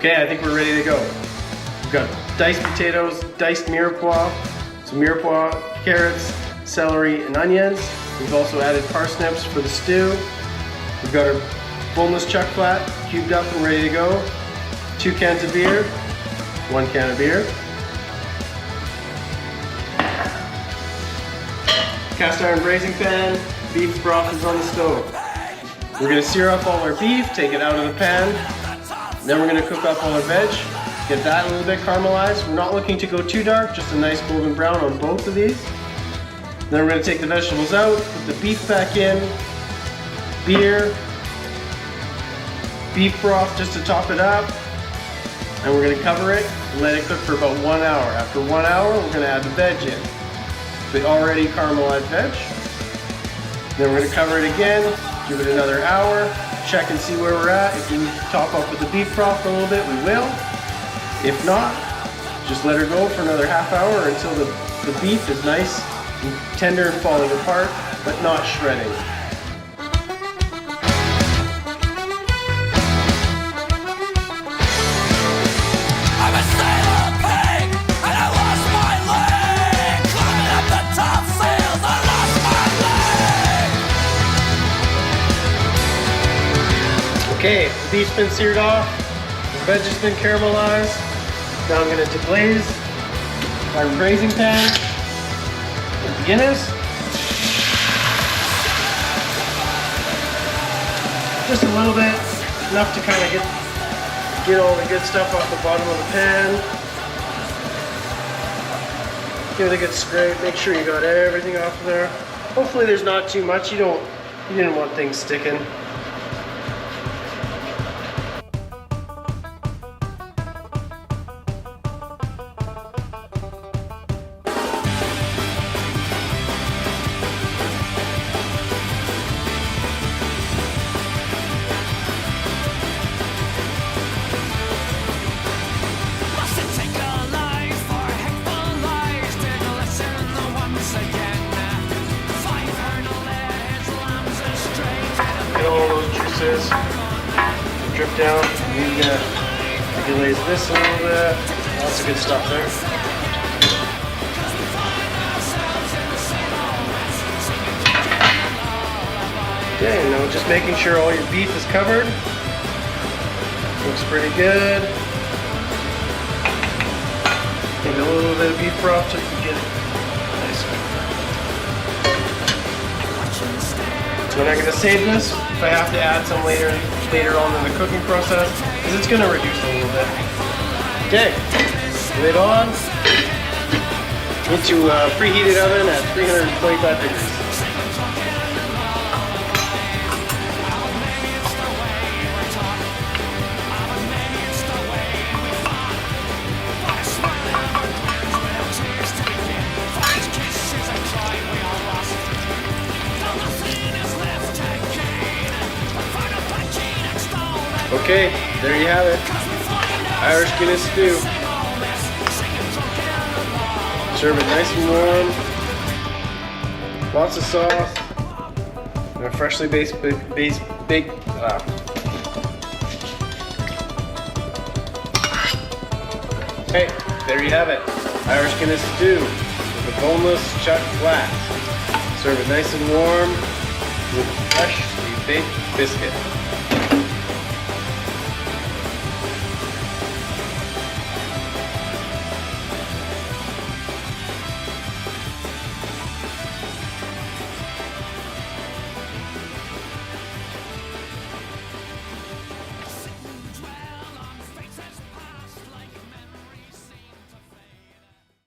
Okay, I think we're ready to go. We've got diced potatoes, diced mirepoix, some mirepoix, carrots, celery, and onions. We've also added parsnips for the stew. We've got our boneless chuck flat, cubed up and ready to go. 2 cans of beer, 1 can of beer. Cast iron braising pan, beef broth is on the stove. We're going to sear up all our beef, take it out of the pan. Then we're going to cook up all our veg, get that a little bit caramelized. We're not looking to go too dark, just a nice golden brown on both of these. Then we're going to take the vegetables out, put the beef back in, beer, beef broth just to top it up, and we're going to cover it and let it cook for about 1 hour. After 1 hour, we're going to add the veg in. The already caramelized veg. Then we're going to cover it again, give it another hour, check and see where we're at. If we need to top up with the beef broth for a little bit, we will. If not, just let her go for another half hour until the beef is nice and tender and falling apart, but not shredding. Okay, the beef's been seared off, the veg has been caramelized. Now I'm going to deglaze my braising pan with the Guinness. Just a little bit, enough to kind of get all the good stuff off the bottom of the pan. Give it a good scrape, make sure you got everything off of there. Hopefully there's not too much, you didn't want things sticking. All those juices drip down. We're gonna deglaze this a little bit. Lots of good stuff there. Okay, now just making sure all your beef is covered. Looks pretty good. Take a little bit of beef broth just to get it nice. We're not going to save this if I have to add some later on in the cooking process, because it's going to reduce a little bit. Okay, lid on. Into a preheated oven at 325 degrees. Okay, there you have it. Irish Guinness stew. Serve it nice and warm. Lots of sauce. And a freshly baked. Okay, there you have it. Irish Guinness stew with a boneless chuck flat. Serve it nice and warm with a freshly baked biscuit.